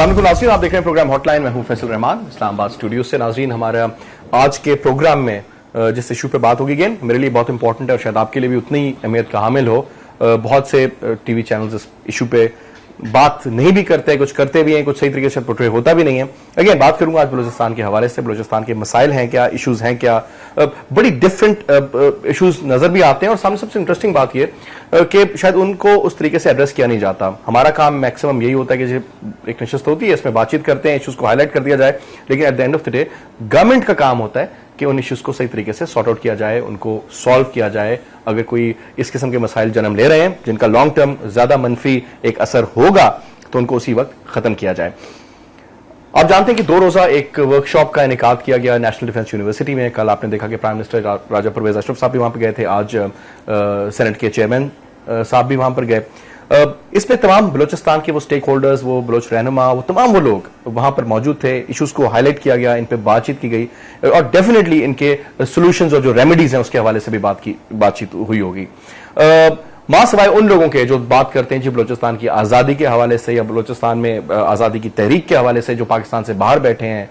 अस्सलामुअलैकुम नाज़रीन, आप देख रहे हैं प्रोग्राम हॉटलाइन। मैं हूं फैसल रहमान इस्लामाबाद स्टूडियो से। नाज़रीन, हमारा आज के प्रोग्राम में जिस इशू पे बात होगी, गेम मेरे लिए बहुत इंपॉर्टेंट है और शायद आपके लिए भी उतनी ही अहमियत का हामिल हो। बहुत से टीवी चैनल्स इस इशू पे बात नहीं भी करते हैं, कुछ करते भी हैं, कुछ सही तरीके से पोर्ट्रे होता भी नहीं है। अगेन बात करूंगा आज बलूचिस्तान के हवाले से। बलूचिस्तान के मसाइल हैं क्या, इश्यूज हैं क्या, बड़ी डिफरेंट इश्यूज नजर भी आते हैं और सामने सबसे इंटरेस्टिंग बात यह कि शायद उनको उस तरीके से एड्रेस किया नहीं जाता। हमारा काम मैक्सिमम यही होता है कि एक नशिस्त होती है, इसमें बातचीत करते हैं, इश्यूज को हाईलाइट कर दिया जाए, लेकिन at the end of the day government का काम होता है कि उन इश्यूज को सही तरीके से सॉर्ट आउट किया जाए, उनको सॉल्व किया जाए। अगर कोई इस किस्म के मसाइल जन्म ले रहे हैं जिनका लॉन्ग टर्म ज्यादा मनफी एक असर होगा तो उनको उसी वक्त खत्म किया जाए। आप जानते हैं कि 2 रोजा एक वर्कशॉप का इनेकाद किया गया नेशनल डिफेंस यूनिवर्सिटी में। कल आपने देखा कि प्राइम मिनिस्टर राजा परवेज अशरफ साहब भी वहां पर गए थे, आज सेनेट के चेयरमैन साहब भी वहां पर गए। इसमें तमाम बलूचिस्तान के वो स्टेक होल्डर्स, वो बलोच रहनुमा, वो तमाम वो लोग वहां पर मौजूद थे। इश्यूज को हाईलाइट किया गया, इन पे बातचीत की गई और डेफिनेटली इनके सोल्यूशंस और जो रेमेडीज हैं उसके हवाले से भी बातचीत हुई होगी। मां सिवाय उन लोगों के जो बात करते हैं जी बलूचिस्तान की आजादी के हवाले से या बलूचिस्तान में आजादी की तहरीक के हवाले से, जो पाकिस्तान से बाहर बैठे हैं,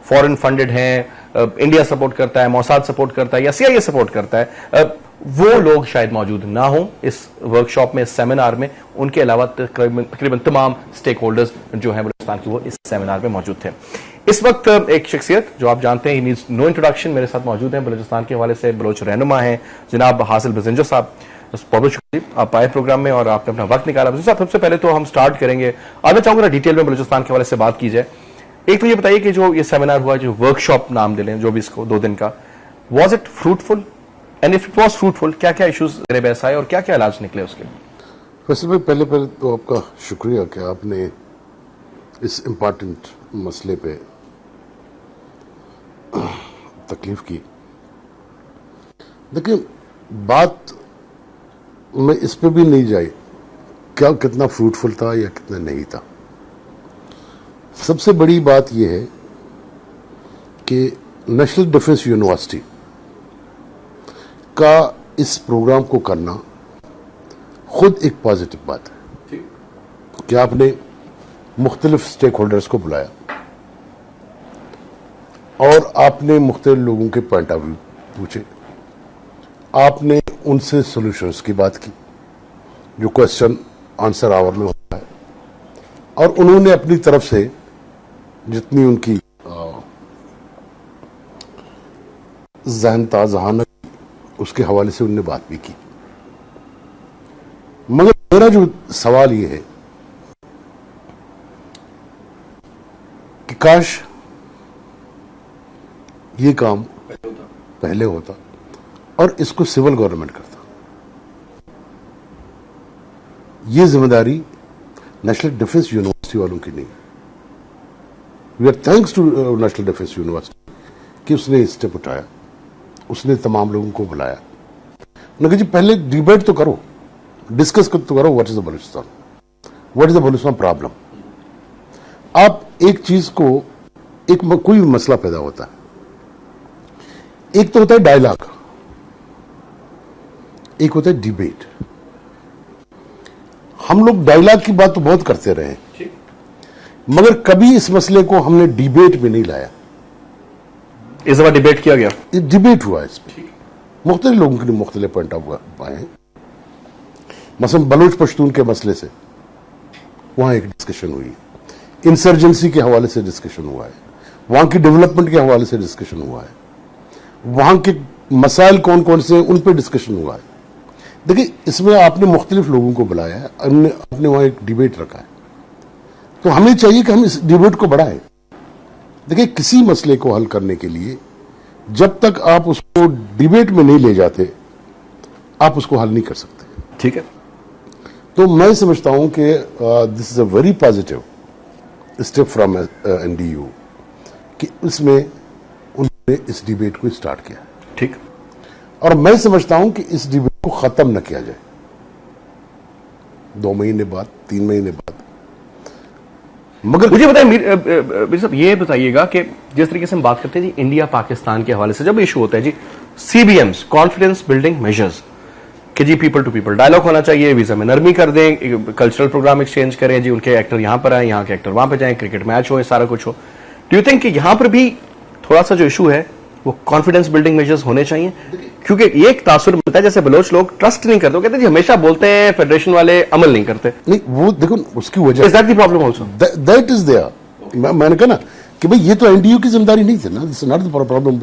फॉरेन फंडेड हैं, इंडिया सपोर्ट करता है, मोसाद सपोर्ट करता है या CIA सपोर्ट करता है, वो लोग शायद मौजूद ना हो इस वर्कशॉप में, इस सेमिनार में। उनके अलावा तकरीबन तमाम स्टेक होल्डर्स जो हैं बलूचिस्तान की वो इस सेमिनार में मौजूद थे। इस वक्त एक शख्सियत जो आप जानते हैं, ही नीड्स नो इंट्रोडक्शन, मेरे साथ मौजूद हैं बलूचिस्तान के हवाले से बलोच रहनुमा हैं जनाब हासिल बजिंजर साहब। बहुत शुक्रिया आप आए प्रोग्राम में और आपने अपना वक्त निकाला। सबसे पहले तो हम स्टार्ट करेंगे, आज मैं चाहूंगा डिटेल में बलूचिस्तान के हवाले से बात की जाए। एक तो ये बताइए कि जो ये सेमिनार हुआ, जो वर्कशॉप नाम दे लें जो भी इसको 2 दिन का, was it fruitful and if it was fruitful क्या क्या इश्यूज बहस आए और क्या क्या इलाज निकले उसके? वैसे भाई पहले तो आपका शुक्रिया कि आपने इस इम्पॉर्टेंट मसले पे तकलीफ की। देखिए, बात मैं इस पे भी नहीं जाए क्या कितना फ्रूटफुल था या कितना नहीं था। सबसे बड़ी बात यह है कि नेशनल डिफेंस यूनिवर्सिटी का इस प्रोग्राम को करना खुद एक पॉजिटिव बात है कि आपने मुख्तलिफ स्टेक होल्डर्स को बुलाया और आपने मुख्तलिफ लोगों के पॉइंट ऑफ व्यू पूछे, आपने उनसे सॉल्यूशंस की बात की जो क्वेश्चन आंसर आवर में होता है, और उन्होंने अपनी तरफ से जितनी उनकी ज़हन जहानत उसके हवाले से उन्होंने बात भी की। मगर मेरा जो सवाल ये है कि काश ये काम पहले होता और इसको सिविल गवर्नमेंट करता। ये जिम्मेदारी नेशनल डिफेंस यूनिवर्सिटी वालों की नहीं। We are thanks to National Defence University कि उसने स्टेप उठाया, उसने तमाम लोगों को बुलाया। उन्होंने जी पहले डिबेट तो करो, डिस्कस तो करो, what is the Balochistan, what is the Balochistan problem. आप एक चीज को, एक कोई मसला पैदा होता है, एक तो होता है डायलॉग, एक होता है डिबेट। हम लोग डायलॉग की बात तो बहुत करते रहे, मगर कभी इस मसले को हमने डिबेट में नहीं लाया। इस दफा डिबेट किया गया, डिबेट हुआ, इसमें मुख्तलिफ लोगों के लिए मुख्तलिफ पॉइंट ऑफ आए हैं। मसलन बलूच पश्तून के मसले से वहां एक डिस्कशन हुई, इंसर्जेंसी के हवाले से डिस्कशन हुआ है, वहां की डेवलपमेंट के हवाले से डिस्कशन हुआ है, वहां के मसाइल कौन कौन से उन पर डिस्कशन हुआ है। देखिए, इसमें आपने मुख्तलिफ लोगों को बुलाया है, आपने वहां एक डिबेट रखा है, तो हमें चाहिए कि हम इस डिबेट को बढ़ाएं। देखिए, किसी मसले को हल करने के लिए जब तक आप उसको डिबेट में नहीं ले जाते, आप उसको हल नहीं कर सकते। ठीक है, तो मैं समझता हूं कि this is a very positive step from NDU कि इसमें उन्होंने इस डिबेट को स्टार्ट किया। ठीक, और मैं समझता हूं कि इस डिबेट को खत्म न किया जाए 2 महीने बाद, 3 महीने बाद। मगर मुझे बताइए मीर साहब, ये बताइएगा कि जिस तरीके से हम बात करते हैं जी इंडिया पाकिस्तान के हवाले से, जब इशू होता है जी CBMs, कॉन्फिडेंस बिल्डिंग मेजर्स, कि जी पीपल टू पीपल डायलॉग होना चाहिए, वीजा में नरमी कर दें, कल्चरल प्रोग्राम एक्सचेंज करें, जी उनके एक्टर यहां पर आए, यहाँ के एक्टर वहां पर जाएं, क्रिकेट मैच हो, सारा कुछ हो। डू यू थिंक कि यहां पर भी थोड़ा सा जो इशू है वो कॉन्फिडेंस बिल्डिंग मेजर्स होने चाहिए? क्योंकि ये एक तासुर मिलता है जैसे बलोच लोग ट्रस्ट नहीं करते, कहते जी हमेशा बोलते हैं फेडरेशन वाले अमल नहीं करते। नहीं, वो देखो उसकी वजह is that the problem also? That is there. मैंने कहा ना कि भाई ये तो एनडीयू की जिम्मेदारी नहीं थी ना, this is not the problem.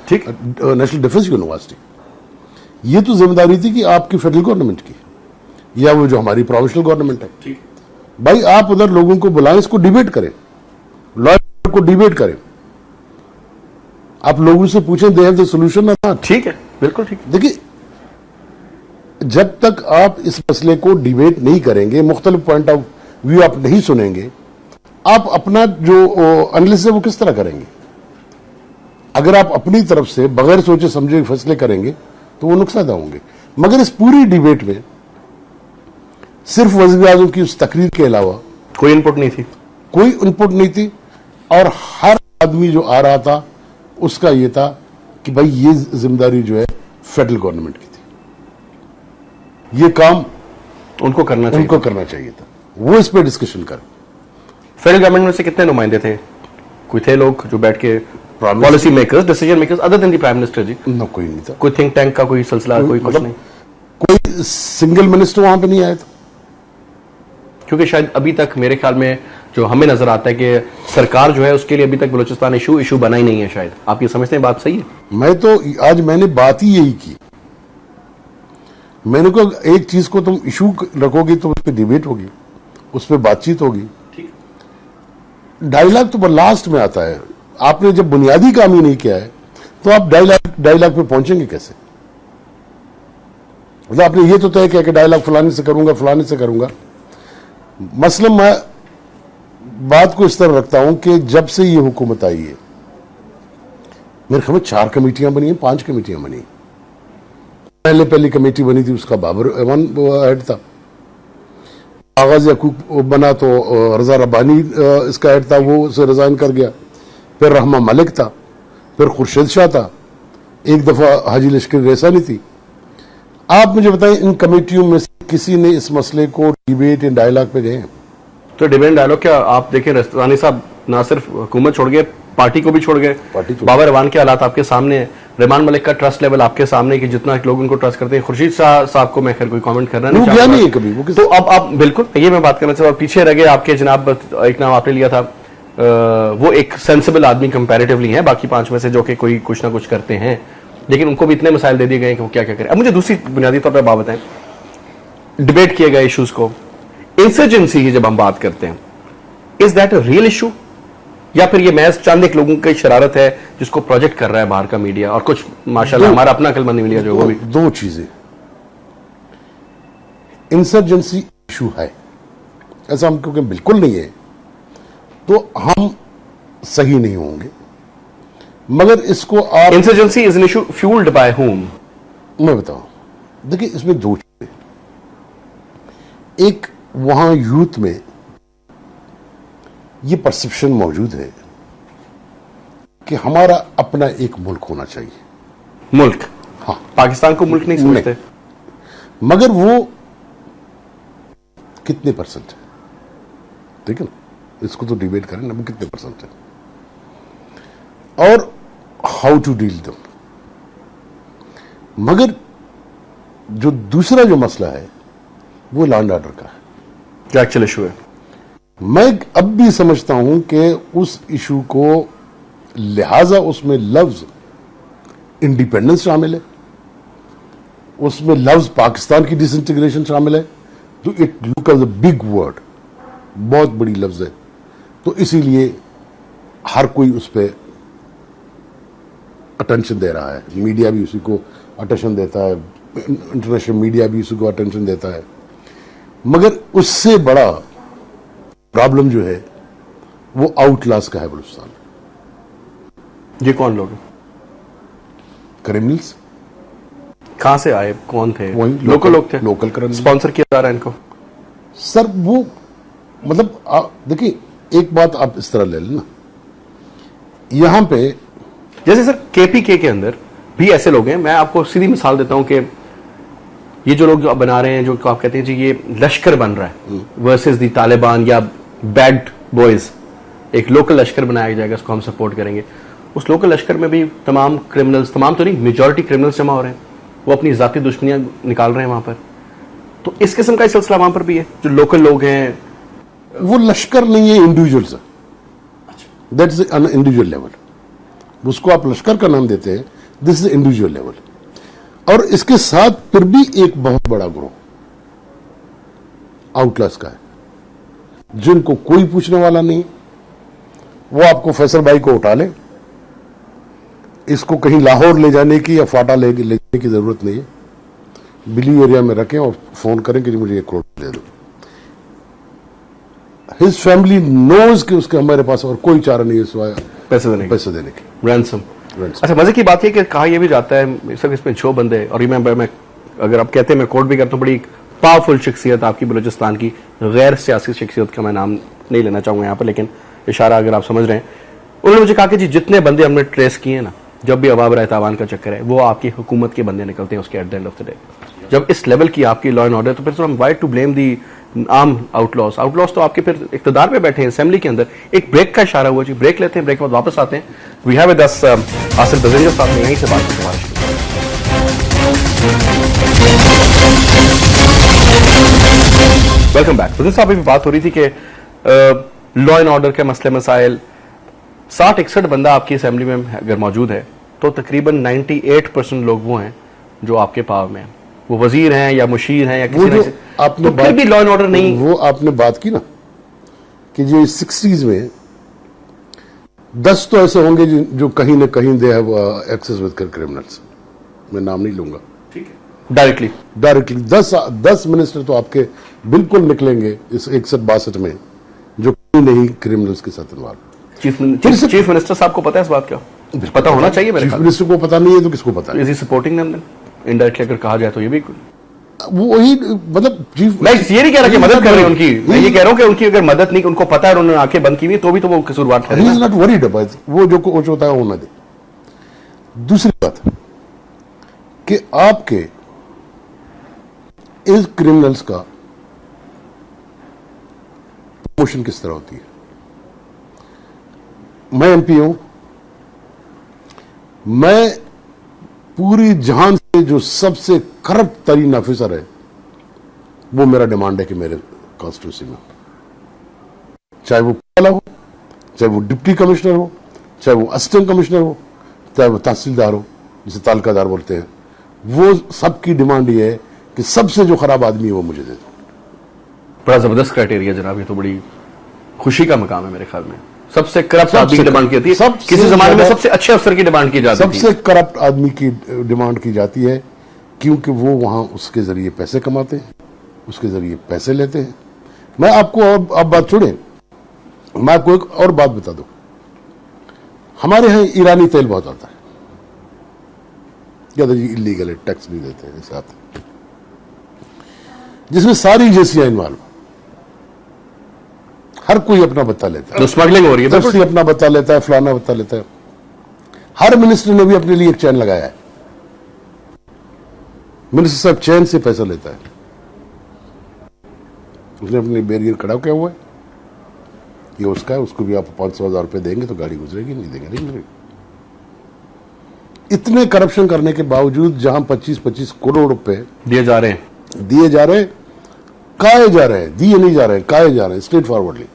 ठीक, नेशनल डिफेंस यूनिवर्सिटी, ये तो जिम्मेदारी थी कि आपकी फेडरल गवर्नमेंट की, या वो जो हमारी प्रोविंशियल गवर्नमेंट है। ठीक, भाई आप उधर लोगों को बुलाएं, इसको डिबेट करें, लॉयर को डिबेट करें, आप लोगों से पूछें, दे हैव द सॉल्यूशन। ठीक है, बिल्कुल ठीक। देखिए, जब तक आप इस मसले को डिबेट नहीं करेंगे, मुख्तलिफ पॉइंट ऑफ व्यू आप नहीं सुनेंगे, आप अपना जो एनालिसिस है वो किस तरह करेंगे? अगर आप अपनी तरफ से बगैर सोचे समझे फैसले करेंगे तो वो नुकसानदा होंगे। मगर इस पूरी डिबेट में सिर्फ वज़ीर आज़म की उस तकरीर के अलावा कोई इनपुट नहीं थी, कोई इनपुट नहीं थी, और हर आदमी जो आ रहा था उसका यह था कि भाई ये जिम्मेदारी जो है फेडरल गवर्नमेंट की थी, ये काम उनको करना चाहिए था, वो इस पे डिस्कशन कर। फेडरल गवर्नमेंट में से कितने नुमाइंदे थे? कोई थे लोग जो बैठ के policy makers, decision makers, other than the prime minister ji? ना, कोई नहीं था। कोई थिंक टैंक का कोई सिलसिला, कोई कुछ नहीं? कोई सिंगल मिनिस्टर वहां पे नहीं आया था। क्योंकि शायद अभी तक मेरे ख्याल में जो हमें नजर आता है कि सरकार जो है उसके लिए अभी तक बलूचिस्तान इशू बना ही नहीं है। शायद आप ये समझते हैं बात सही है? मैंने बात ही यही की। मैंने कहा एक चीज को तुम इशू रखोगे तो उस पर डिबेट होगी, उस पर बातचीत होगी। डायलॉग तो लास्ट में आता है। आपने जब बुनियादी काम ही नहीं किया है तो आप डायलॉग पे पहुंचेंगे कैसे? मतलब आपने ये तो तय किया कि डायलॉग फलाने से करूंगा। मसलन मैं बात को इस तरह रखता हूं कि जब से ये हुकूमत आई है, मेरे ख्याल में 4 कमेटियां बनी हैं, 5 कमेटियां बनी। पहली कमेटी बनी थी, उसका बाबर एवान हेड था। आगाज याकूब बना तो रजा रब्बानी इसका हेड था, वो उसे रिजाइन कर गया। फिर रहमा मलिक था, फिर खुर्शीद शाह था, एक दफा हाजी लश्कर रेसानी थी। आप मुझे बताएं, इन कमेटियों में से किसी ने इस मसले को डिबेट एंड डायलॉग पे गए? तो डिबेट डायलॉग क्या, आप देखें रस्तानी साहब ना सिर्फ हुकूमत छोड़ गए, पार्टी को भी छोड़ गए। बाबर रवान के हालात आपके सामने है, रहमान मलिक का ट्रस्ट लेवल आपके सामने कि जितना लोग उनको ट्रस्ट करते हैं। खुर्शीद शाह साहब को मैं खैर कोई कमेंट करना नहीं चाहता, नहीं है कभी वो। तो अब आप बिल्कुल ये मैं बात करना चाहता हूँ। पीछे रह गए आपके जनाब, एक नाम आपने लिया था, वो एक सेंसिबल आदमी कंपैरेटिवली है बाकी 5 में से, जो कि कोई कुछ ना कुछ करते हैं, लेकिन उनको भी इतने मसाइल दे दिए गए कि वो क्या क्या करें। अब मुझे दूसरी बुनियादी तौर पर बात बताएं, डिबेट किए गए इश्यूज को, इंसर्जेंसी की जब हम बात करते हैं, is that a real issue, या फिर ये महज चंद एक लोगों की शरारत है जिसको प्रोजेक्ट कर रहा है बाहर का मीडिया, और कुछ माशाल्लाह हमारा अपना अकलमंद मीडिया जो वो भी? दो चीजें। इंसर्जेंसी इशू है, ऐसा हम क्योंकि बिल्कुल नहीं है तो हम सही नहीं होंगे। मगर इसको आप, insurgency is an issue fuelled by whom? मैं बताऊं, देखिए इसमें 2 चीजें। एक, वहां यूथ में ये परसेप्शन मौजूद है कि हमारा अपना एक मुल्क होना चाहिए। मुल्क? हाँ, पाकिस्तान को मुल्क नहीं समझते। मगर वो कितने परसेंट है, ठीक है ना, इसको तो डिबेट करें ना, वो कितने परसेंट है, और हाउ टू डील दम। मगर जो दूसरा जो मसला है वो लैंड ऑर्डर का है, जो एक्चुअल इशू है। मैं अब भी समझता हूं कि उस इशू को, लिहाजा उसमें लफ्ज इंडिपेंडेंस शामिल है, उसमें लफ्ज पाकिस्तान की डिसइंटीग्रेशन शामिल है, तो it look as a big word, बहुत बड़ी लफ्ज है। तो इसीलिए हर कोई उस पर अटेंशन दे रहा है, मीडिया भी उसी को अटेंशन देता है, इंटरनेशनल मीडिया भी उसी को अटेंशन देता है। मगर उससे बड़ा प्रॉब्लम जो है वो आउटलास का है बलूचिस्तान। ये कौन लोग? क्रिमिनल्स। कहां से आए, कौन थे? वही लोकल लोग थे, लोकल क्रिमिनल। स्पॉन्सर किया जा रहा है इनको? सर वो मतलब देखिए, एक बात आप इस तरह ले लेना, यहां पे जैसे सर केपीके के अंदर भी ऐसे लोग हैं। मैं आपको सीधी मिसाल देता हूं कि ये जो लोग जो आप बना रहे हैं, जो आप कहते हैं जी ये लश्कर बन रहा है वर्सेस दी तालिबान या बैड बॉयज, एक लोकल लश्कर बनाया जाएगा, उसको हम सपोर्ट करेंगे। उस लोकल लश्कर में भी तमाम क्रिमिनल्स, तमाम तो नहीं, मेजॉरिटी क्रिमिनल्स जमा हो रहे हैं, वो अपनी जाती दुश्मनियां निकाल रहे हैं वहां पर। तो इस किस्म का सिलसिला वहां पर भी है, जो लोकल लोग हैं। वो लश्कर नहीं है, इंडिविजुअल्स है। That's an individual level. उसको आप लश्कर का नाम देते हैं, दिस इज इंडिविजुअल लेवल। और इसके साथ फिर भी एक बहुत बड़ा ग्रोह आउटलास का है, जिनको कोई पूछने वाला नहीं। वो आपको फैसल भाई को उठा ले, इसको कहीं लाहौर ले जाने की या फाटा ले जाने की जरूरत नहीं है। बिली एरिया में रखें और फोन करें कि मुझे 1 करोड़ दे दो। हिज फैमिली नोज कि उसके हमारे पास और कोई चारा नहीं है सिवाय पैसे देने की। रैंसम। अच्छा, मजे की बात है कि कहा यह भी जाता है सब इसमें 6 बंदे, और मैं अगर आप कहते हैं मैं कोट भी करता हूँ, बड़ी पावरफुल शख्सियत आपकी बलूचिस्तान की, गैर सियासी शख्सियत का मैं नाम नहीं लेना चाहूंगा यहाँ पर, लेकिन इशारा अगर आप समझ रहे हैं। उन्होंने मुझे कहा कि जी जितने बंदे हमने ट्रेस किए ना, जब भी अवाब राय तावान का चक्कर है, वो आपकी हुकूमत के बंदे निकलते हैं उसके at the end of the day. जब इस लेवल की आपकी लॉ एंड ऑर्डर, तो फिर हम why to blame the arm outlaws. Outlaws तो आपके फिर इख्तिदार पे बैठे हैं, असेंबली के अंदर। एक ब्रेक का इशारा हुआ जी, ब्रेक लेते हैं, ब्रेक के बाद वापस आते हैं। We have with us Asif Bajaria साहब ने यहीं से बात की। Welcome back. बजरिया साहब, अभी बात हो रही थी कि लॉ एंड ऑर्डर के मसले मसाइल, 60-61 बंदा आपकी असेंबली में अगर मौजूद है तो तकरीबन 98% लोग वो हैं जो आपके पावर में हैं। वो वजीर हैं या मुशीर हैं या किसी आपने तो फिर भी लॉ एंड ऑर्डर नहीं। वो आपने बात की ना कि जो 60s में 10 तो ऐसे होंगे जो कहीं ना कहीं they have access with criminals. मैं नाम नहीं लूंगा, ठीक है, डायरेक्टली 10 मिनिस्टर तो आपके बिल्कुल निकलेंगे इस 61-62 में जो कहीं नहीं क्रिमिनल्स के साथ इन्वॉल्व। चीफ मिनिस्टर साहब को पता है इस बात का? पता होना चाहिए मेरे चीफ मिनिस्टर को पता नहीं है तो किसको पता है? Is he supporting them then? Indirectly अगर कहा जाए तो ये भी वही, मतलब चीफ, मैं ये नहीं कह रहा कि मदद कर रहे हैं उनकी, मैं ये कह रहा हूं कि उनकी अगर मदद नहीं, उनको पता है और उन्होंने आंखें बंद की हुई, तो भी तो वो कसूरवार ठहरे। He is not worried about वो जो कुछ होता है होना दे। दूसरी बात कि आपके इस क्रिमिनल्स का प्रमोशन किस तरह होती है। मैं एमपी हूं, मैं पूरी जहान से जो सबसे करप्ट तरीन ऑफिसर है वो मेरा डिमांड है कि मेरे कॉन्स्टिट्यूंसी में, चाहे वो पहला हो, चाहे वो डिप्टी कमिश्नर हो, चाहे वो असिस्टेंट कमिश्नर हो, चाहे वो तहसीलदार हो, जिसे तालकादार बोलते हैं, वो सबकी डिमांड ये है कि सबसे जो खराब आदमी है वो मुझे दे दो। बड़ा जबरदस्त क्राइटेरिया जनाब, ये तो बड़ी खुशी का मकाम है मेरे ख्याल में। सबसे करप्ट आदमी की डिमांड की होती है, किसी जमाने में सबसे अच्छे अफसर की डिमांड की जाती है, सबसे करप्ट आदमी की डिमांड की जाती है, क्योंकि वो वहां उसके जरिए पैसे कमाते हैं, उसके जरिए पैसे लेते हैं। मैं आपको अब बात छोड़ें, मैं आपको एक और बात बता दूं। हमारे यहां ईरानी तेल बहुत आता है, क्या इलीगल है, टैक्स नहीं देते हैं साथ, जिसमें सारी एजेंसियां इन्वॉल्व, हर कोई अपना बत्ता लेता है। तो स्मगलिंग हो रही है, कोई अपना बत्ता लेता है, फलाना बत्ता लेता है। हर मिनिस्टर ने भी अपने लिए एक चैन लगाया है। मिनिस्टर साहब चैन से पैसा लेता है, उसने अपनी बैरियर खड़ा किया हुआ है, ये उसका है, उसको भी आप 500,000 रुपए देंगे तो गाड़ी गुजरेगी, नहीं देंगे नहीं गुजरेगी। इतने करप्शन करने के बावजूद जहां 25-25 करोड़ रुपए दिए जा रहे हैं, काए जा रहे हैं, दिए नहीं जा रहे हैं, काए जा रहे हैं स्ट्रेट फॉरवर्डली।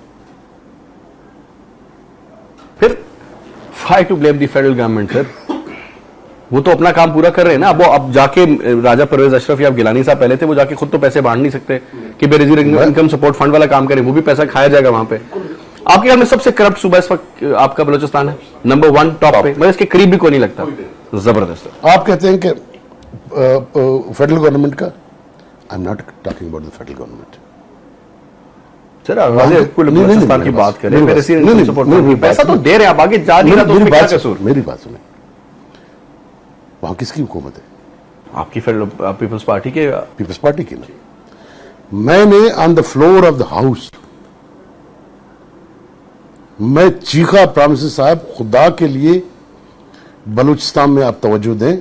फिर why to blame the federal government sir, वो तो अपना काम पूरा कर रहे हैं ना। वो अब जाके राजा परवेज अशरफ या गिलानी साहब पहले थे, वो जाके खुद तो पैसे बांट नहीं सकते कि बेनजीर इनकम सपोर्ट फंड वाला काम करें, वो भी पैसा खाया जाएगा वहां पे। आपके ख्याल में सबसे करप्ट सूबा इस वक्त आपका बलूचिस्तान है, नंबर 1 टॉप पे, मुझे इसके करीब भी कोई नहीं लगता। जबरदस्त। आप कहते हैं कि फेडरल गवर्नमेंट का, I am not talking about the federal government sir. Balochistan की बात करें, पैसा तो दे रहे हैं, आप आगे जा नहीं रहा तो उसमें क्या कसूर? मेरी बात सुने, वहां किसकी हुकूमत है? आपकी पीपल्स पार्टी के, पीपल्स पार्टी की ना। मैंने on the floor of the house मैं चीखा, प्राइम मिनिस्टर साहब खुदा के लिए बलूचिस्तान में आप तवज्जो दें,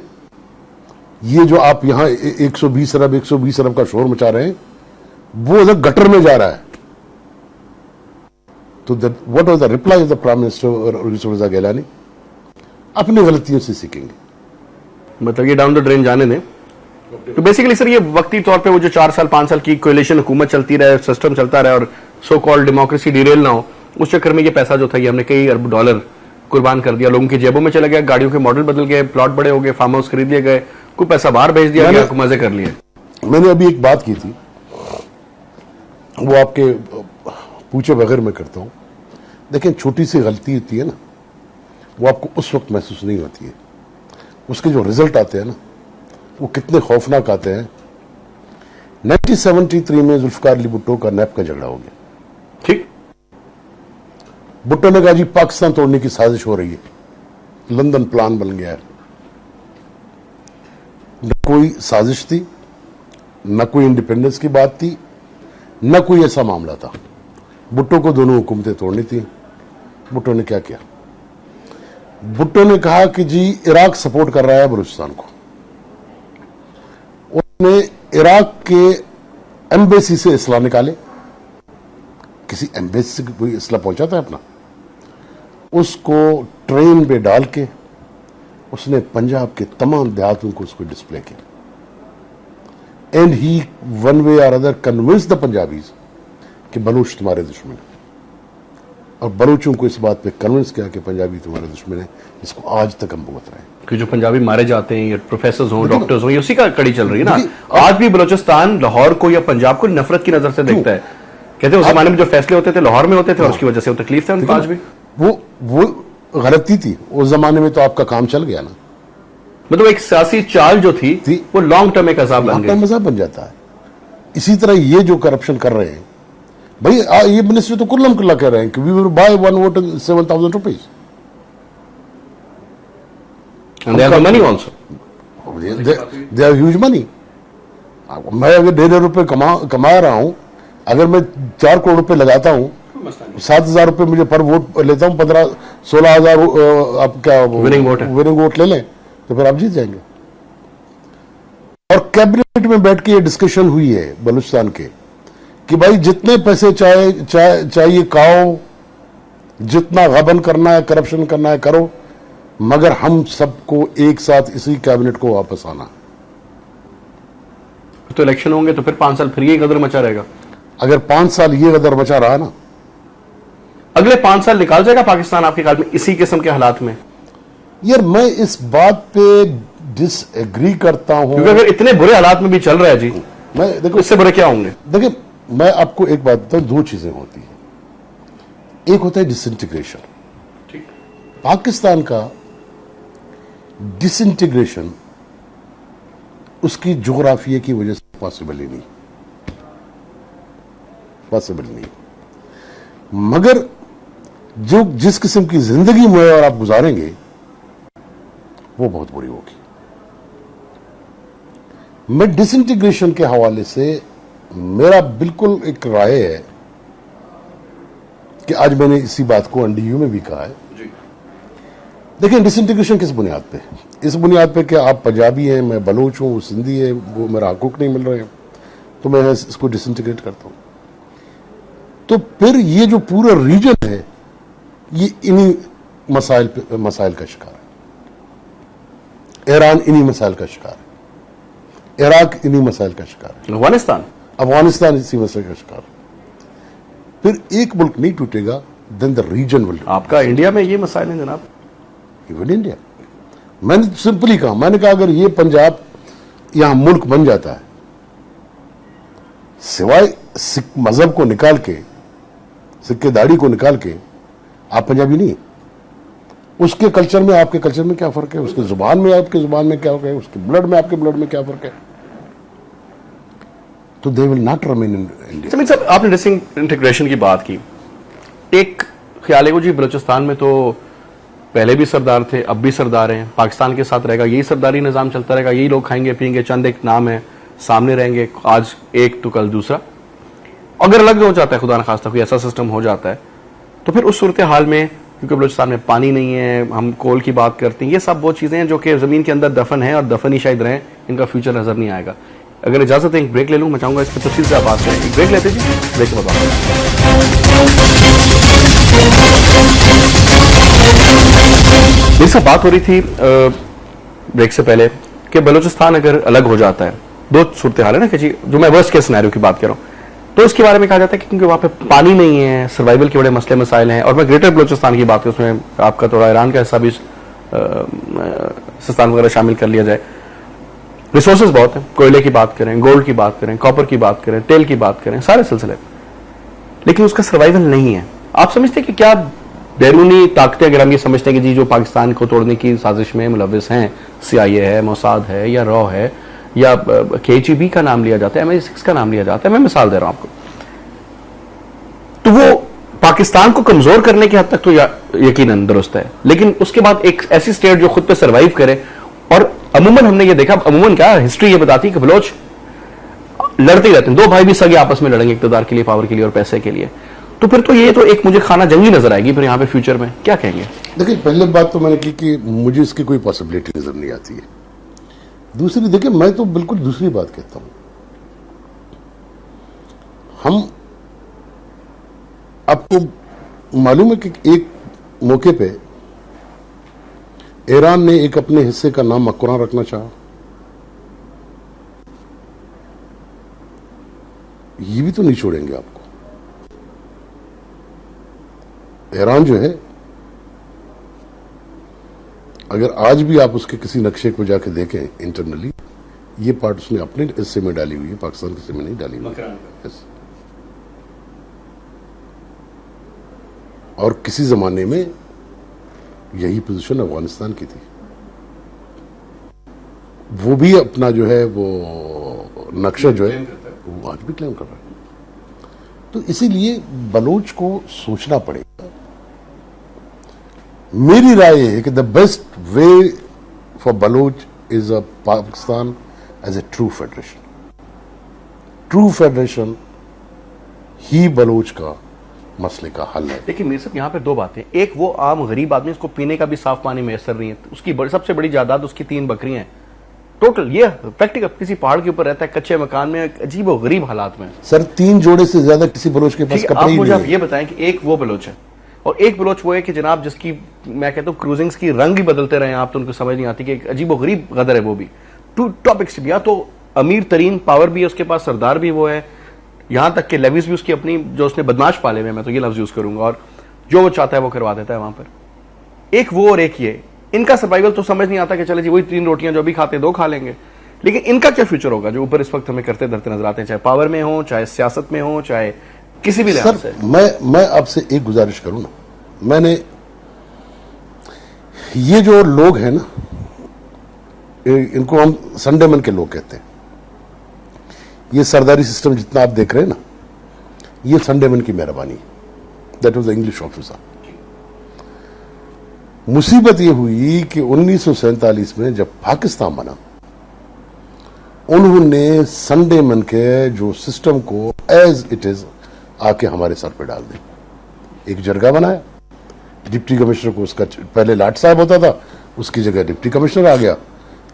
ये जो आप यहां 120 अरब का शोर मचा रहे हैं, वो उधर गटर में जा रहा है। तो what was the reply of the prime minister Yousuf Raza Gilani? अपनी गलतियों से सीखेंगे। मतलब ये डाउन द ड्रेन जाने दें। तो बेसिकली सर ये वक्ती तौर पे वो जो 4 साल 5 साल की कोएलिशन हुकूमत चलती रहे, सिस्टम चलता रहे और सो कॉल्ड डेमोक्रेसी डिरेल ना हो, उस चक्कर में ये पैसा जो था ये हमने कई अरब डॉलर कुर्बान कर दिया, लोगों की जेबों में चला गया, गाड़ियों के मॉडल बदल गए, प्लॉट बड़े हो गए, फार्म हाउस खरीद लिए गए, कोई पैसा बाहर भेज दिया गया, मजे कर लिए। मैंने अभी एक बात की थी, वो आपके पूछे बगैर मैं करता हूं। देखें, छोटी सी गलती होती है ना, वो आपको उस वक्त महसूस नहीं होती है, उसके जो रिजल्ट आते हैं ना वो कितने खौफनाक आते हैं। 1973 में जुल्फकार अली भुट्टो का नैप का झगड़ा हो गया। ठीक, भुट्टो ने कहा जी पाकिस्तान तोड़ने की साजिश हो रही है, लंदन प्लान बन गया है। न कोई साजिश थी, न कोई इंडिपेंडेंस की बात थी, न कोई ऐसा मामला था। भुट्टो को दोनों हुकूमतें तोड़नी थी। भुट्टो ने क्या किया? भुट्टो ने कहा कि जी इराक सपोर्ट कर रहा है बलूचिस्तान को। उसने इराक के एम्बेसी से इसला निकाले। किसी एम्बेसी से कोई इसला पहुंचाता है अपना? उसको ट्रेन पे डाल के उसने पंजाब के तमाम देहातों को उसको डिस्प्ले किया। एंड ही वन वे और अदर कन्विंस द पंजाबीज कि बलूच तुम्हारे दुश्मन है, और बलूचों को इस बात पे कन्विंस किया कि पंजाबी तुम्हारे दुश्मन है, जिसको आज तक हम भुगत रहे हैं। कि जो पंजाबी मारे जाते हैं, ये प्रोफेसर हों, डॉक्टर्स हों, ये उसी का कड़ी चल रही है ना। आज भी बलूचिस्तान लाहौर को या पंजाब को नफरत की नजर से देखता है। कहते हैं उस जमाने में जो फैसले होते थे लाहौर में होते थे और उसकी वजह से वो तकलीफ था उनको। आज भी वो गलती थी उस जमाने में, तो आपका काम चल गया ना। मतलब एक सियासी चाल जो थी वो लॉन्ग टर्म एक अजाब बन गई, मजाक बन जाता है। इसी तरह ये जो करप्शन कर रहे हैं भाई, ये मिनिस्टर तो कुल्लम कुल्ला कह रहे हैं कि we will buy one vote 7,000 rupees. And they have the money also. They have huge money. मैं अगर 1,500 रुपए कमा रहा हूं, अगर मैं 4 करोड़ रुपए लगाता हूं, 7,000 रुपए मुझे पर वोट लेता हूं, 15-16,000 आप क्या विनिंग वोट ले लें तो फिर आप जीत जाएंगे। और कैबिनेट में बैठ के ये डिस्कशन हुई है बलूचिस्तान के कि भाई जितने पैसे चाहिए खाओ, जितना गबन करना है, करप्शन करना है करो, मगर हम सबको एक साथ इसी कैबिनेट को वापस आना। तो इलेक्शन होंगे तो फिर 5 साल फिर ये गदर मचा रहेगा। अगर 5 साल ये गदर मचा रहा ना, अगले 5 साल निकाल जाएगा पाकिस्तान आपके ख्याल में इसी किस्म के हालात में? यार मैं इस बात पे डिसएग्री करता हूं, क्योंकि अगर इतने बुरे हालात में भी चल रहा है जी, मैं देखो इससे बुरे क्या होंगे? देखिए, मैं आपको एक बात बताऊं, 2 चीजें होती हैं। एक होता है डिसइंटीग्रेशन। पाकिस्तान का डिसइंटीग्रेशन उसकी जोग्राफिया की वजह से पॉसिबल ही नहीं, पॉसिबल नहीं। मगर जो जिस किस्म की जिंदगी में और आप गुजारेंगे वो बहुत बुरी होगी। मैं डिसइंटीग्रेशन के हवाले से मेरा बिल्कुल एक राय है कि आज मैंने इसी बात को एनडीयू में भी कहा है। देखिए, डिसइंटीग्रेशन किस बुनियाद पे? इस बुनियाद पे कि आप पंजाबी हैं, मैं बलूच हूं, सिंधी है, वो मेरा हकूक नहीं मिल रहे हैं, तो मैं इसको डिसइंटीग्रेट करता हूं। तो फिर ये जो पूरा रीजन है ये इन्हीं मसाइल का शिकार है। ईरान इन्हीं मसाइल का शिकार है, इराक इन्हीं मसाइल का शिकार है, अफगानिस्तान इसी मसले का शिकार है। फिर एक मुल्क नहीं टूटेगा, देन द रीजन विल। आपका इंडिया में ये मसाइल है जनाब, इवन इंडिया। मैंने सिंपली कहा, मैंने कहा अगर ये पंजाब यहां मुल्क बन जाता है, सिवाय सिख मजहब को निकाल के, सिक्के दाढ़ी को निकाल के, आप पंजाबी नहीं। उसके कल्चर में आपके कल्चर में क्या फर्क है, उसके जुबान में आपके जुबान में क्या फर्क है, उसके ब्लड में आपके ब्लड में क्या फर्क है, तो they will not remain in India. साहब, आपने डिसइंटीग्रेशन की बात की, एक ख्याल है वो जी बलूचिस्तान में तो पहले भी सरदार थे, अब भी सरदार हैं, पाकिस्तान के साथ रहेगा, यही सरदारी निजाम चलता रहेगा, यही लोग खाएंगे पिएंगे, चंद एक नाम है सामने रहेंगे, आज एक तो कल दूसरा। अगर अलग हो जाता है, खुदा न खास्ता कोई ऐसा सिस्टम हो जाता है, तो फिर उस सूरत हाल में, क्योंकि बलूचिस्तान में पानी नहीं है, हम कोल की बात करते हैं, ये सब वो चीजें हैं जो कि जमीन के अंदर दफन है और दफन ही शायद रहें, इनका फ्यूचर नजर नहीं आएगा। अगर इजाजत है एक ब्रेक ले लूं, मैं चाहूंगा इस पर तफसील से आप बात करें। एक ब्रेक लेते जी, ब्रेक के बाद बात करें। इससे बात हो रही थी ब्रेक से पहले कि बलूचिस्तान अगर अलग हो जाता है, दो सूरत हाल है ना कि जी, जो मैं वर्स्ट केस सिनेरियो की बात कर रहा हूं, तो उसके बारे में कहा जाता है कि क्योंकि वहां पे पानी नहीं है, सर्वाइवल के बड़े मसले मसाइल हैं। और मैं ग्रेटर बलूचिस्तान की बात करूं, उसमें आपका थोड़ा ईरान का हिस्सा भी सिस्तान वगैरह शामिल कर लिया जाए। रिसोर्सेज बहुत हैं, कोयले की बात करें, गोल्ड की बात करें, कॉपर की बात करें, तेल की बात करें, सारे सिलसिले, लेकिन उसका सर्वाइवल नहीं है। आप समझते हैं कि क्या बैरूनी ताकतें, अगर हम ये समझते हैं कि जी जो पाकिस्तान को तोड़ने की साजिश में मुलविस हैं, CIA है, मोसाद है, या रॉ है, या KGB का नाम लिया जाता है, MI6 का नाम लिया जाता है, मैं मिसाल दे रहा हूं आपको, तो वो पाकिस्तान को कमजोर करने की हद तक तो यकीनन दुरुस्त है, लेकिन उसके बाद एक ऐसी स्टेट जो खुद पे सर्वाइव करे। और अमूमन हमने ये देखा, अमूमन क्या हिस्ट्री ये बताती है कि बलोच लड़ते ही रहते हैं, दो भाई भी सगे आपस में लड़ेंगे इक़्तिदार के लिए, पावर के लिए और पैसे के लिए। तो फिर तो ये तो एक मुझे खाना जंगी नजर आएगी फिर यहाँ पे फ्यूचर में। क्या कहेंगे? देखिए, पहले बात तो मैंने की कि मुझे इसकी कोई पॉसिबिलिटी नजर नहीं आती है। दूसरी, देखिए, मैं तो बिल्कुल दूसरी बात कहता हूं। हम, आपको मालूम है कि एक मौके पे ईरान ने एक अपने हिस्से का नाम मक्रान रखना चाहा। ये भी तो नहीं छोड़ेंगे आपको। ईरान जो है, अगर आज भी आप उसके किसी नक्शे को जाके देखें इंटरनली, ये पार्ट उसने अपने हिस्से में डाली हुई है, पाकिस्तान के हिस्से में नहीं डाली हुई है। और किसी जमाने में यही पोजीशन अफगानिस्तान की थी। वो भी अपना जो है वो नक्शा जो है वो आज भी क्लेम कर रहा है। तो इसीलिए बलोच को सोचना पड़ेगा। मेरी राय है कि the best way for Baloch is a Pakistan as a true federation. True federation ही बलोच का मसले का हल है। देखिए मीर साहब, यहाँ पे दो बातें। एक, वो आम गरीब आदमी, उसको पीने का भी साफ पानी मैसर नहीं है, उसकी सबसे बड़ी जायदाद उसकी 3 बकरियां हैं टोटल। ये प्रैक्टिकल किसी पहाड़ के ऊपर रहता है, कच्चे मकान में, अजीब और गरीब हालात में। सर, 3 जोड़े से ज्यादा किसी बलोच के पास कपड़े ही नहीं है। आप ये बताएं कि एक वो बलोच है और एक बलोच वो है कि जनाब जिसकी मैं कहता हूँ क्रूजिंग्स की रंग ही बदलते रहे आप, तो उनको समझ नहीं आती कि एक अजीब और गरीब गदर है वो भी। टू टॉप एक्सट्रीम, या तो अमीर तरीन पावर भी है उसके पास, सरदार भी वो है, यहां तक कि लेविस भी उसकी अपनी, जो उसने बदमाश पाले हुए, मैं तो ये लफ्ज यूज करूंगा, और जो वो चाहता है वो करवा देता है वहां पर। एक वो और एक ये। इनका सर्वाइवल तो समझ नहीं आता कि चले जी वही 3 रोटियां जो अभी खाते हैं 2 खा लेंगे, लेकिन इनका क्या फ्यूचर होगा जो ऊपर इस वक्त हमें करते धरते नजर आते हैं, चाहे पावर में हो, चाहे सियासत में हो, चाहे किसी भी लिहाज से। मैं आपसे एक गुजारिश करूं ना, मैंने ये जो लोग हैं ना, इनको हम संडेमन के लोग कहते हैं। ये सरदारी सिस्टम जितना आप देख रहे हैं ना, ये संडेमन की मेहरबानी है। That was the English officer. मुसीबत ये हुई कि 1947 में जब पाकिस्तान बना, उन्होंने संडेमन के जो सिस्टम को एज इट इज आके हमारे सर पे डाल दी। एक जरगा बनाया, डिप्टी कमिश्नर को, उसका पहले लाट साहब होता था, उसकी जगह डिप्टी कमिश्नर आ गया।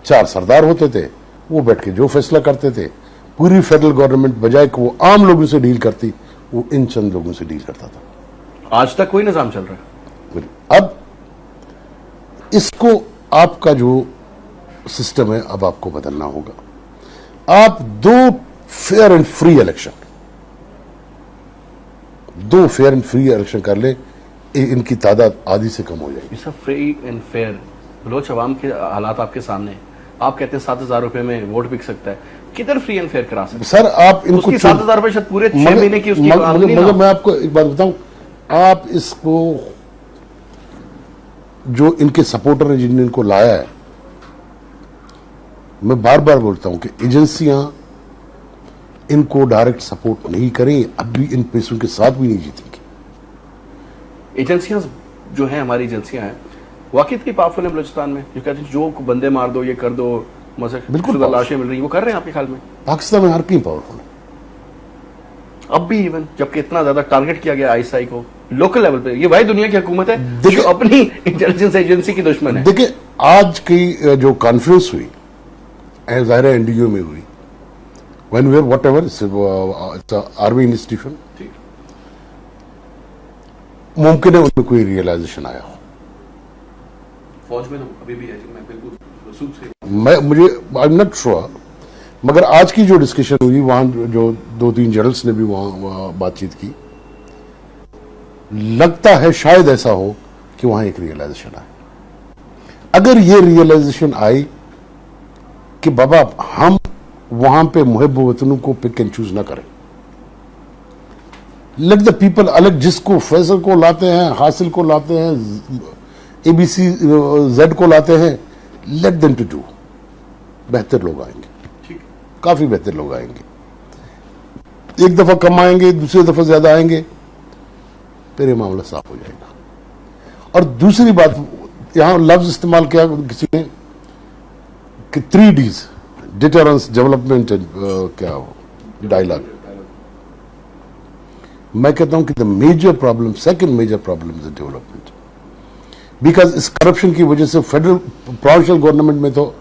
4 सरदार होते थे, वो बैठ के जो फैसला करते थे। पूरी फेडरल गवर्नमेंट बजाय कि वो आम लोगों से डील करती, वो इन चंद लोगों से डील करता था। आज तक कोई निजाम चल रहा है। अब इसको, आपका जो सिस्टम है, अब आपको बदलना होगा। आप 2 fair and free election, 2 fair and free election कर ले, इनकी तादाद आधी से कम हो जाएगी। सब फ्री एंड फेयर, बलोच अवाम के हालात आपके सामने। आप कहते हैं 7,000 रुपए में वोट बिक सकता है, किधर फ्री एंड फेयर करा सकते? सर, आप इनको 7,000 रुपए शायद पूरे 6 महीने की उसकी आमदनी ना। मगर मैं आपको एक बात बताऊं, आप इसको, जो इनके सपोर्टर हैं जिन्होंने इनको लाया है, मैं बार बार बोलता हूं कि एजेंसियां इनको डायरेक्ट सपोर्ट नहीं करें, अब भी इन पैसों के साथ भी नहीं जीतेंगे। एजेंसियां जो हैं, हमारी एजेंसियां हैं, वाकई इतनी पावरफुल है बलूचिस्तान में, जो कहते हैं जो बंदे मार दो, ये कर दो, बिल्कुल लाशें मिल रही, वो कर रहे हैं आपके ख्याल में? पाकिस्तान में हर कहीं पावरफुल है। अब भी इवन जबकि इतना ज्यादा टारगेट किया गया ISI को लोकल लेवल पे, ये वही दुनिया की हुकूमत है जो अपनी इंटेलिजेंस एजेंसी की दुश्मन है। देखिए, आज की जो कॉन्फ्रेंस हुई ज़ाहिर है एनडीयू में हुई, when we whatever it's army institution, मुमकिन है उनमें कोई रियलाइजेशन आया हो। फौज में तो अभी भी है, मैं बिल्कुल सूझ से मैं मुझे आई एम नॉट श्योर, मगर आज की जो डिस्कशन हुई वहां जो 2-3 जनरल्स ने भी वहां बातचीत की, लगता है शायद ऐसा हो कि वहां एक रियलाइजेशन आए। अगर ये रियलाइजेशन आई कि बाबा हम वहां पे मुहब्ब वतनों को पिक एंड चूज ना करें, लेट द पीपल अलग, जिसको फैसल को लाते हैं, हासिल को लाते हैं, एबीसी जेड को लाते हैं, लेट देम टू डू, बेहतर लोग आएंगे, काफी बेहतर लोग आएंगे। एक दफा कम आएंगे, दूसरी दफा ज्यादा आएंगे, फिर ये मामला साफ हो जाएगा। और दूसरी बात, यहां लफ्ज इस्तेमाल किया किसी ने कि 3 Ds, डिटरेंस, डेवलपमेंट एंड क्या डायलॉग। मैं कहता हूं कि the major problem, second major problem is development, because इस करप्शन की वजह से फेडरल प्रोविंशियल गवर्नमेंट में तो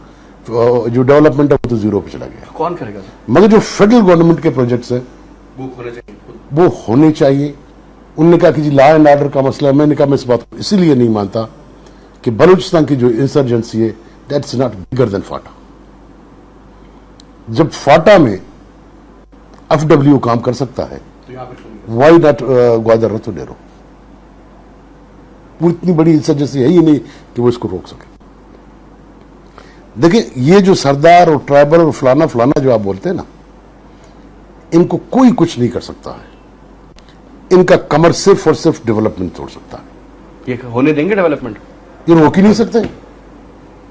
जो डेवलपमेंट है वो तो जीरो पे चला गया। कौन करेगा? मगर जो फेडरल गवर्नमेंट के प्रोजेक्ट्स हैं वो होने चाहिए। उन्होंने कहा कि जी लॉ एंड ऑर्डर का मसला है, मैंने कहा मैं इस बात को इसीलिए नहीं मानता कि बलूचिस्तान की जो इंसर्जेंसी है दैट्स नॉट बिगर देन फाटा। जब फाटा में एफडब्ल्यू काम कर सकता है, वाई नॉट ग्वादर रतो डेरो? वो इतनी बड़ी इंसर्जेंसी है ही नहीं कि वो इसको रोक सके। देखिए, ये जो सरदार और ट्राइबल और फलाना फलाना जो आप बोलते हैं ना, इनको कोई कुछ नहीं कर सकता है। इनका कमर सिर्फ और सिर्फ डेवलपमेंट तोड़ सकता है। ये होने देंगे डेवलपमेंट? ये रोक ही नहीं सकते।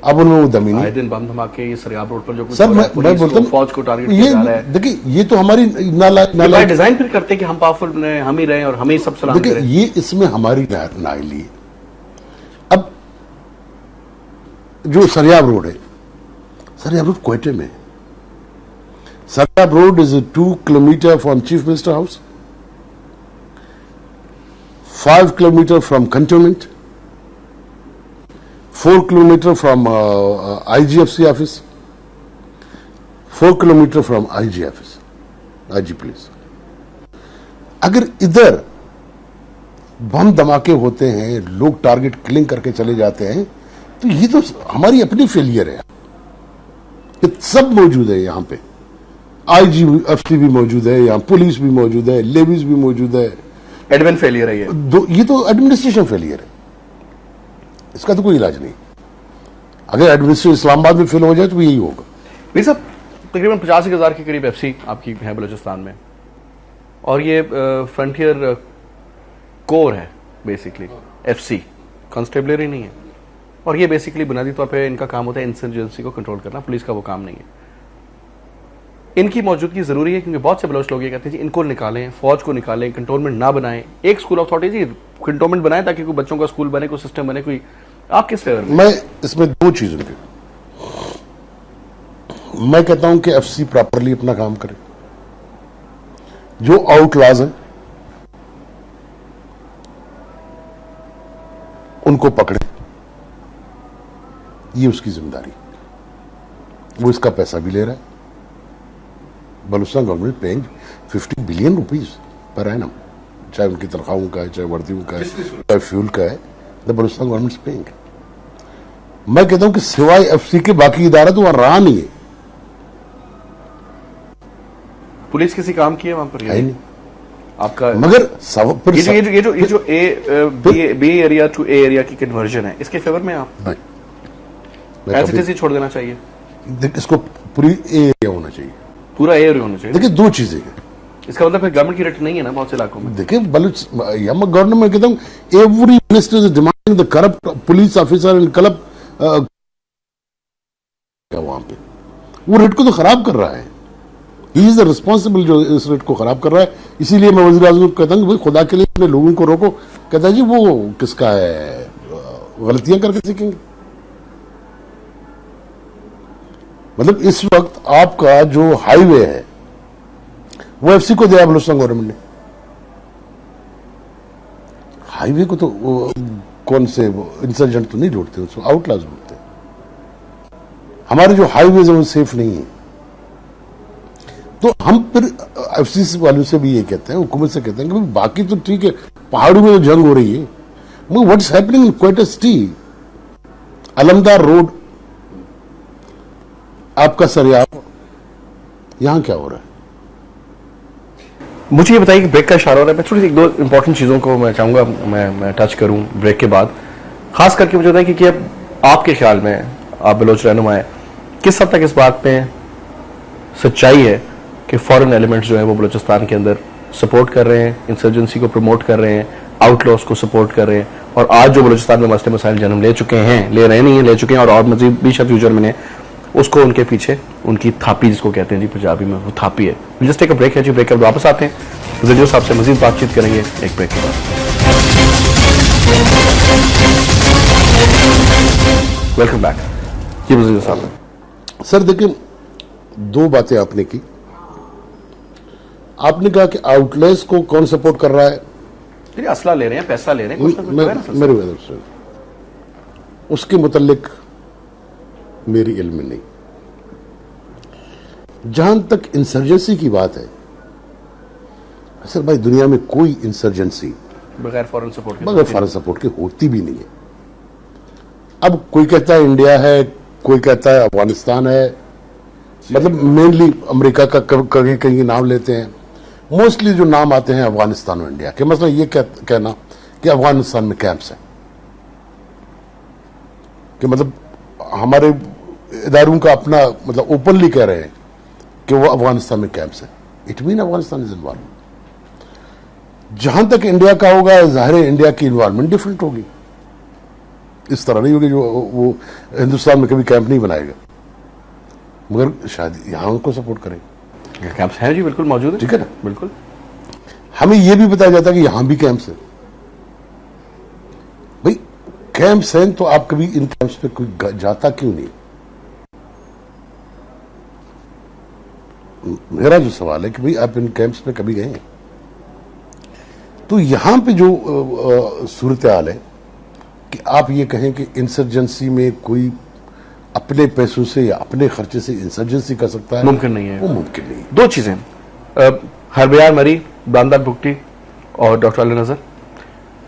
अब उनमें वो दमी नहीं। आए दिन बम धमाके ये सरियाब रोड पर जो कुछ सर मैं बोलता हूं, फौज को टारगेट किया जा रहा है। देखिए, ये तो हमारी बाय डिजाइन फिर करते हैं कि हम पावरफुल रहे, हम ही रहे और हम ही सब सलाम देखिए, करें। ये इसमें हमारी नाइली है। अब जो सरियाब रोड है, सरियाब रोड क्वेटे में है। Sariab road is 2 kilometre from chief minister house, 5 kilometre from cantonment, 4 kilometre from IGFC office, 4 kilometre from IG office, IG police. अगर इधर बम धमाके होते हैं, लोग टारगेट किलिंग करके चले जाते हैं, तो ये तो हमारी अपनी फेलियर है। ये सब मौजूद है यहां पे, IGFC भी मौजूद है, यहां पुलिस भी मौजूद है, लेवीज भी मौजूद है। एडमिन फेलियर है ये तो एडमिनिस्ट्रेशन फेलियर है, इसका तो कोई इलाज नहीं। अगर एडमिनिस्ट्रेशन इस्लामाबाद में फेल हो जाए तो यही होगा। भाई साहब, तकरीबन 85,000 के करीब FC आपकी है बलूचिस्तान में, और ये फ्रंटियर कोर है बेसिकली। FC कॉन्स्टेबलरी नहीं है, और ये बेसिकली बुनियादी तौर पे इनका काम होता है इंसर्जेंसी को कंट्रोल करना, पुलिस का वो काम नहीं है। इनकी मौजूदगी जरूरी है, क्योंकि बहुत से बलोच लोग ये कहते हैं जी इनको निकालें, फौज को निकालें, कंटोनमेंट ना बनाएं, एक स्कूल अथॉरिटी जी कंटोनमेंट बनाएं ताकि कोई बच्चों का स्कूल बने, कोई सिस्टम बने। कोई आप किस फेवर में? मैं इसमें 2 चीजों के, मैं कहता हूं कि FC प्रॉपरली अपना काम करे, जो आउटलॉज हैं उनको पकड़े, ये उसकी जिम्मेदारी। वो इसका पैसा भी ले रहा है। Balochistan government paying 50 billion rupees per annum, चाहे उनकी तनख्वाहों का है, चाहे वर्दियों का है, चाहे फ्यूल का है, द बलूचिस्तान गवर्नमेंट पेइंग। मैं कहता हूं कि सिवाय FC के बाकी इदारा तो वहां रहा नहीं है। पुलिस किसी काम की है वहां पर? है नहीं आपका मगर ये जो B area to A area की कन्वर्जन है, इसके फेवर में आप ऐसे छोड़ देना चाहिए? इसको पूरी एरिया होना चाहिए, पूरा एरिया होना चाहिए। देखिए, 2 चीजें हैं। इसका मतलब फिर गवर्नमेंट की रेट नहीं है ना बहुत से इलाकों में। देखिए, गवर्नमेंट में कहता हूं every minister is demanding the corrupt police officer and club वहां पे वो रेट को तो खराब कर रहा है। ही इज द रिस्पॉन्सिबल जो इस रेट को खराब कर रहा है। इसीलिए मैं वज़ीर आज़म को कहता हूं कि भाई खुदा के लिए अपने लोगों को रोको। कहता है जी वो किसका है, गलतियां करके सीखेंगे। मतलब इस वक्त आपका जो हाईवे है वो FC को दिया बलूचिस्तान गवर्नमेंट ने। हाईवे को तो कौन से इंसर्जेंट तो नहीं जोड़ते, उसको आउटलाज बोलते हैं। हमारे जो हाईवेज है वो सेफ नहीं है। तो हम फिर एफसीसी वालों से भी ये कहते हैं, हुकूमत से कहते हैं कि बाकी तो ठीक है, पहाड़ों में जो जंग हो रही है, what is happening in Quetta city, Alamdar road, आपका सरयाब, यहां क्या हो रहा है? मुझे ये बताइए कि ब्रेक का इशारा हो रहा है, मैं थोड़ी सी एक दो इंपॉर्टेंट चीज़ों को मैं चाहूँगा मैं टच करूँ ब्रेक के बाद। खास करके मुझे बताइए कि अब आपके ख्याल में, आप बलोच रहनुमा हैं, किस हद तक इस बात में सच्चाई है कि फॉरेन एलिमेंट्स जो है वो बलूचिस्तान के अंदर सपोर्ट कर रहे हैं, इंसर्जेंसी को प्रमोट कर रहे हैं, आउटलॉस को सपोर्ट कर रहे हैं, और आज जो बलूचिस्तान में मसले मसाइल जन्म ले चुके हैं, ले रहे नहीं हैं, ले चुके हैं, और मजीद भी शायद फ्यूचर में उसको उनके पीछे उनकी थापी, जिसको कहते हैं जी पंजाबी में, वो थापी है। जस्ट एक ब्रेक है जी, ब्रेक के बाद वापस आते हैं, वीडियो साहब से मजीद बातचीत करेंगे एक ब्रेक के बाद। वेलकम बैक जी वजीर साहब। सर देखिए, दो बातें आपने की। आपने कहा कि आउटलेस को कौन सपोर्ट कर रहा है, असला ले रहे हैं, पैसा ले रहे हैं, कुछ ना कुछ तो है ना सर। मेरे वजह से उसके मुतल्लिक मेरी इल्म में नहीं। जहां तक इंसर्जेंसी की बात है, सर भाई दुनिया में कोई इंसर्जेंसी बगैर फॉरेन सपोर्ट के होती भी नहीं है। अब कोई कहता है इंडिया है, कोई कहता है अफगानिस्तान है, मतलब मेनली अमेरिका का कहीं कहीं नाम लेते हैं। मोस्टली जो नाम आते हैं अफगानिस्तान और इंडिया के, मतलब ये कहना कि अफगानिस्तान में कैंप्स है, कि मतलब हमारे इदारों का अपना मतलब ओपनली कह रहे हैं कि वो अफगानिस्तान में कैंप्स है। It mean Afghanistan is involve. जहां तक इंडिया का होगा, जाहिर है इंडिया की इन्वायरमेंट डिफरेंट होगी, इस तरह नहीं होगी जो वो हिंदुस्तान में कभी कैंप नहीं बनाएगा, मगर शायद यहां उनको सपोर्ट करें। कैंप्स हैं जी, बिल्कुल मौजूद है, ठीक है ना, बिल्कुल। हमें यह भी बताया जाता है कि यहां भी कैंप्स है। भाई कैंप्स हैं तो आप कभी इन कैंप्स पे कोई जाता क्यों नहीं? मेरा जो सवाल है कि भाई आप इन कैंप्स में कभी गए हैं? तो यहां पे जो सूरत हाल है कि आप ये कहें कि इंसर्जेंसी में कोई अपने पैसों से या अपने खर्चे से इंसर्जेंसी कर सकता है, मुमकिन नहीं है, वो मुमकिन नहीं है। दो चीजें, हरबयार मरी, बांदा भुट्टी और डॉक्टर अली नजर,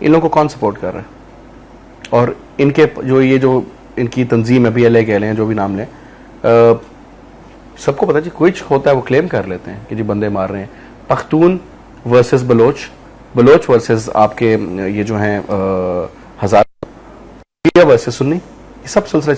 इन लोगों को कौन सपोर्ट कर रहा है? और इनके जो इनकी तंजीम है, PLA कह लें, जो भी नाम लें, सबको पता है जी, कुछ होता है वो क्लेम कर लेते हैं कि जी बंदे मार रहे हैं। पख्तून वर्सेस बलोच, बलोच वर्सेस आपके ये जो हैं हज़ारा वर्सेस सुन्नी, ये सब सिलसिले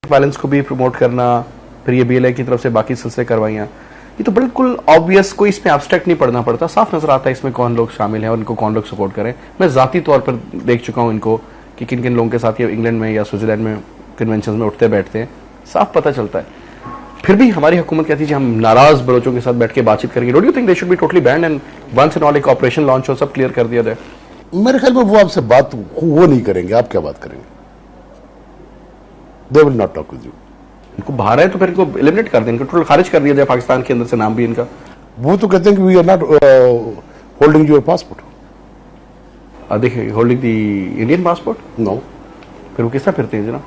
वायलेंस को भी प्रमोट करना, फिर ये BLA की तरफ से बाकी सिलसिले करवाइयाँ, ये तो बिल्कुल ऑब्वियस, कोई इसमें एब्स्ट्रैक्ट नहीं पढ़ना पड़ता, साफ नजर आता है इसमें कौन लोग शामिल हैं और इनको कौन लोग सपोर्ट करें। मैं जाती तौर पर देख चुका हूँ इनको कि किन किन लोगों के साथ ये इंग्लैंड में या स्विट्जरलैंड में कन्वेंशन में उठते बैठते हैं, साफ पता चलता है। फिर भी हमारी हुकूमत कहती है हम नाराज बलोचों के साथ बैठ के बातचीत करेंगे। Don't you think they should be totally banned and once and all एक ऑपरेशन लॉन्च हो, सब क्लियर कर दिया जाए? मेरे ख्याल में वो आपसे बात वो नहीं करेंगे। आप क्या बात करेंगे? They will not talk with you. इनको बाहर है तो फिर इनको एलिमिनेट कर दें, इनको टोटल खारिज कर दिया जाए पाकिस्तान के अंदर से, नाम भी इनका। वो तो कहते हैं कि we are not holding your passport. देखिए, holding the Indian passport, no. फिर वो किस तरह फिरते हैं जनाब?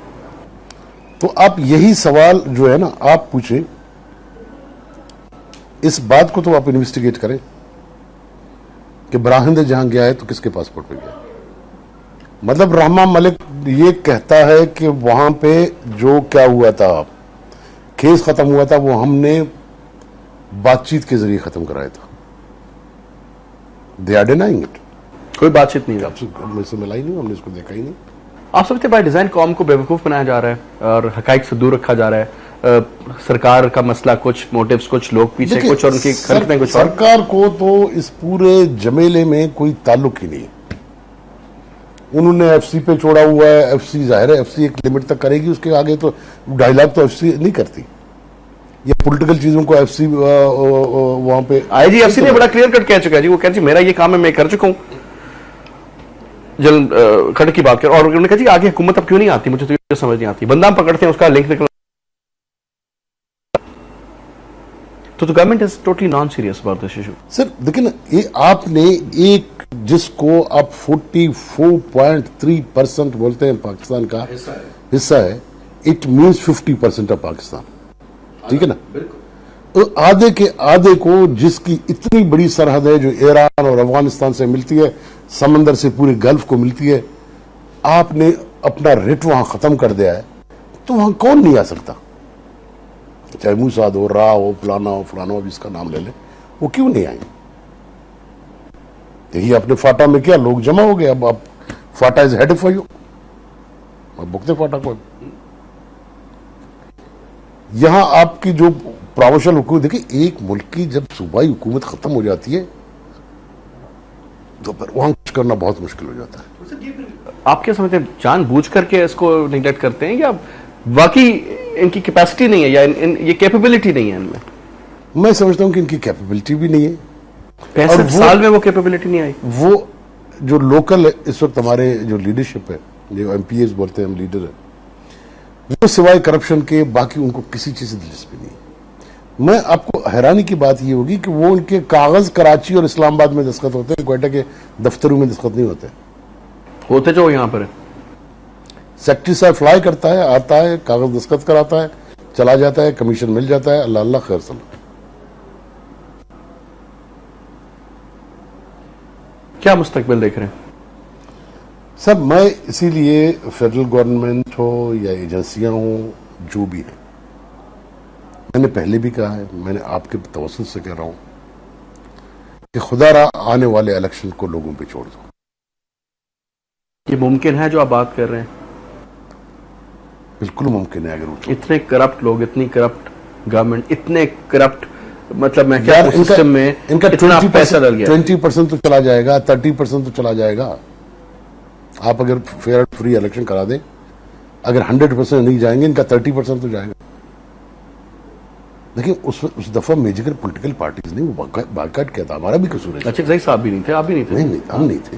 तो आप यही सवाल जो है ना आप पूछे, इस बात को तो आप इन्वेस्टिगेट करें कि ब्राहिंद जहां गया है तो किसके पासपोर्ट पे गया। मतलब रहमान मलिक ये कहता है कि वहां पे जो क्या हुआ था, केस खत्म हुआ था, वो हमने बातचीत के जरिए खत्म कराया था। They are denying it. कोई बातचीत नहीं, हमने से मिला ही नहीं, हमने इसको देखा ही नहीं। आप समझते बाय डिजाइन कौम को बेवकूफ बनाया जा रहा है और हकाइक से दूर रखा जा रहा है। सरकार का मसला कुछ, मोटिव्स कुछ, लोग पीछे कुछ और उनकी हरकतें कुछ और। सरकार को तो इस पूरे जमेले में कोई ताल्लुक ही नहीं। उन्होंने FC पे छोड़ा हुआ है। FC जाहिर है FC एक लिमिट तक करेगी, उसके आगे तो डायलॉग तो FC नहीं करती। ये पॉलिटिकल चीजों को FC वहां पे IG FC ने बड़ा क्लियर कट कह चुका है जी, वो कह जी मेरा ये काम है, मैं कर चुका हूं। जल खड़ की बात कर, और उन्होंने कहा जी आगे हुकूमत अब क्यों नहीं आती, मुझे तो ये समझ नहीं आती। बंदा हम पकड़ते हैं, उसका लिंक निकल, तो government is totally non serious about this issue. Sir देखिए ना, ये आपने एक जिसको आप 44.3% बोलते हैं पाकिस्तान का हिस्सा है, इट मीन्स 50% ऑफ पाकिस्तान, ठीक है ना। तो आधे के आधे को, जिसकी इतनी बड़ी सरहद है जो ईरान और अफगानिस्तान से मिलती है, समंदर से पूरे गल्फ को मिलती है, आपने अपना रेट वहां खत्म कर दिया है, तो वहां कौन नहीं आ सकता? चाहे मूसाद हो, रा हो, फलाना हो, अब इसका नाम ले ले, वो क्यों नहीं आए? यही अपने फाटा में क्या लोग जमा हो गए। अब आप फाटा इज हेड फॉर यू, अब भुगते फाटा को। यहां आपकी जो प्रोविंशियल हुकूमत, देखिए एक मुल्क की जब सूबाई हुकूमत खत्म हो जाती है तो फिर वहां कुछ करना बहुत मुश्किल हो जाता है। आप क्या समझते हैं, जानबूझ करके इसको निगलेक्ट करते हैं, या वाकई इनकी कैपेसिटी नहीं है, या ये कैपेबिलिटी नहीं है इनमें? मैं समझता हूं कि इनकी कैपेबिलिटी भी नहीं है। 65 साल में वो कैपेबिलिटी नहीं आई। वो जो लोकल इस वक्त हमारे जो लीडरशिप है, जो एमपीएस बोलते हैं हम लीडर है, वो सिवाय करप्शन के बाकी उनको किसी चीज से दिलचस्पी नहीं है। मैं आपको हैरानी की बात ये होगी कि वो उनके कागज कराची और इस्लामाबाद में दस्तखत होते हैं, क्वेटा के दफ्तरों में दस्तखत नहीं होते जो यहाँ पर है। सेक्रेटरी साहब फ्लाई करता है, आता है, कागज दस्तखत कराता है, चला जाता है, कमीशन मिल जाता है, अल्लाह अल्लाह खैर सलाम। क्या मुस्तकबिल देख रहे हैं? सर मैं इसीलिए फेडरल गवर्नमेंट हो या एजेंसियां हो, जो भी है, मैंने पहले भी कहा है, मैंने आपके तवज्जुह से कह रहा हूं कि खुदारा आने वाले इलेक्शन को लोगों पे छोड़ दो। ये मुमकिन है जो आप बात कर रहे हैं? बिल्कुल मुमकिन है। अगर वो इतने करप्ट लोग, इतनी करप्ट गवर्नमेंट, इतने करप्ट, मतलब मैं क्या सिस्टम में इनका इतना पैसा डल गया। 20% तो चला जाएगा, 30% तो चला जाएगा। आप अगर फेयर एंड फ्री इलेक्शन करा दें, अगर 100% नहीं जाएंगे, इनका 30% तो जाएगा। लेकिन उस दफा मेजर पॉलिटिकल पार्टीज ने वो बायकॉट किया था, हमारा भी कसूर है। अच्छा सही साहब भी नहीं थे, आप भी नहीं थे? नहीं, हम नहीं थे,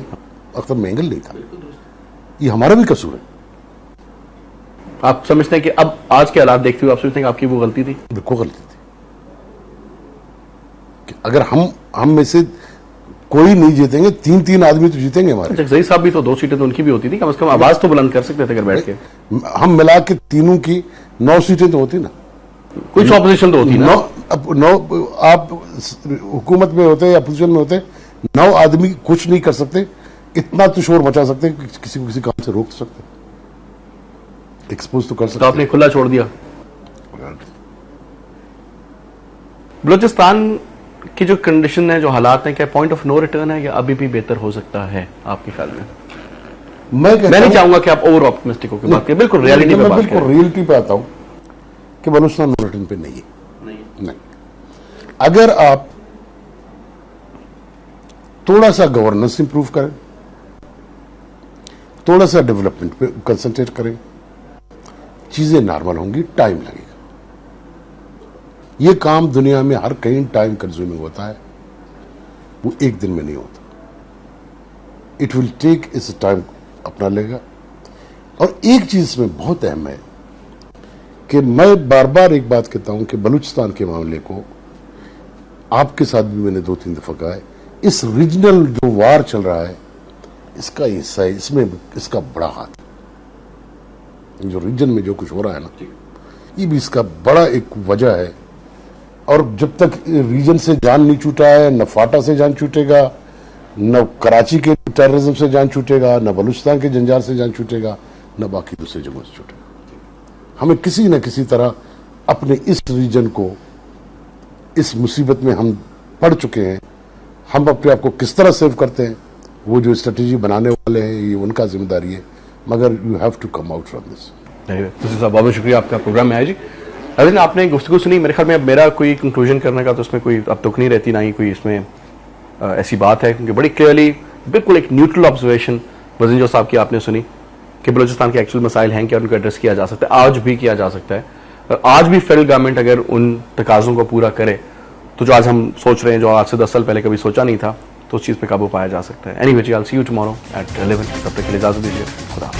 अख्तर मेंगल नहीं था, ये हमारा भी कसूर है। आप समझते हैं कि अब आज के हालात देखते हुए आप सोचते हैं कि आपकी वो गलती थी? बिल्कुल गलती थी। कि अगर हम में से कोई नहीं जीतेंगे, 3 आदमी तो जीतेंगे हमारे। जगजई साहब भी तो 2 सीटें तो उनकी भी होती थी, कम से कम आवाज तो बुलंद कर सकते थे अगर बैठ के। हम मिला के तीनों की 9 सीटें तो होती ना, कुछ ऑपोजिशन तो होती ना। 9 आप हुकूमत में होते या अपोजिशन में होते, 9 आदमी कुछ नहीं कर सकते, इतना तो शोर मचा सकते, किसी को किसी काम से रोक सकते, एक्सपोज तो कर सकते। तो आपने खुला छोड़ दिया। बलूचिस्तान की जो कंडीशन है, जो हालात हैं, क्या पॉइंट ऑफ नो रिटर्न है या अभी भी बेहतर हो सकता है आपके ख्याल में? मैं नहीं चाहूंगा कि आप ओवर ऑप्टिमिस्टिक होकर बात करें, बिल्कुल रियलिटी पे बात करें। बिल्कुल रियलिटी पे आता हूं कि बलूचिस्तान नो रिटर्न पे नहीं है। नहीं। अगर आप थोड़ा सा गवर्नेंस इंप्रूव करें, थोड़ा सा डेवलपमेंट पे कंसंट्रेट करें, चीजें नॉर्मल होंगी, टाइम लगेगा। ये काम दुनिया में हर कहीं टाइम कंज्यूमिंग होता है, वो एक दिन में नहीं होता। इट विल टेक इस टाइम अपना लेगा। और एक चीज इसमें बहुत अहम है कि मैं बार बार एक बात कहता हूं कि बलूचिस्तान के मामले को आपके साथ भी मैंने 2-3 दफा कहा है, इस रीजनल जो वार चल रहा है इसका हिस्सा है, इसमें इसका बड़ा हाथ है। जो रीजन में जो कुछ हो रहा है ना, ये भी इसका बड़ा एक वजह है। और जब तक रीजन से जान नहीं छूटा है, न फाटा से जान छूटेगा, न कराची के टेररिज्म से जान छूटेगा, न बलूचिस्तान के जंजाल से जान छूटेगा, न बाकी दूसरे जगहों से छूटेगा। हमें किसी न किसी तरह अपने इस रीजन को, इस मुसीबत में हम पड़ चुके हैं, हम अपने आप को किस तरह सेव करते हैं, वो जो स्ट्रेटेजी बनाने वाले हैं ये उनका जिम्मेदारी है, मगर you have to come out from this. साहब बहुत शुक्रिया आपका प्रोग्राम में आए जी। अभी आपने गुफ्तगू सुनी, मेरे ख्याल में अब मेरा कोई कंक्लूजन करने का तो उसमें कोई अब तुक नहीं रहती, ना ही कोई इसमें ऐसी बात है, क्योंकि बड़ी क्लियरली बिल्कुल एक न्यूट्रल ऑब्जर्वेशन वजीर साहब की आपने सुनी कि बलूचिस्तान के एक्चुअल मसाइल हैं क्या, उनको एड्रेस किया जा सकता है, आज भी किया जा सकता है। और आज भी फेडरल गवर्नमेंट अगर उन तकाज़ों को पूरा करे तो जो आज हम सोच रहे हैं, जो आज से 10 साल पहले कभी सोचा नहीं था, तो उस चीज़ पे काबू पाया जा सकता है। एनीवे जी, I will see you tomorrow at 11। तब तक के लिए इजाज़त दीजिए। खुदा।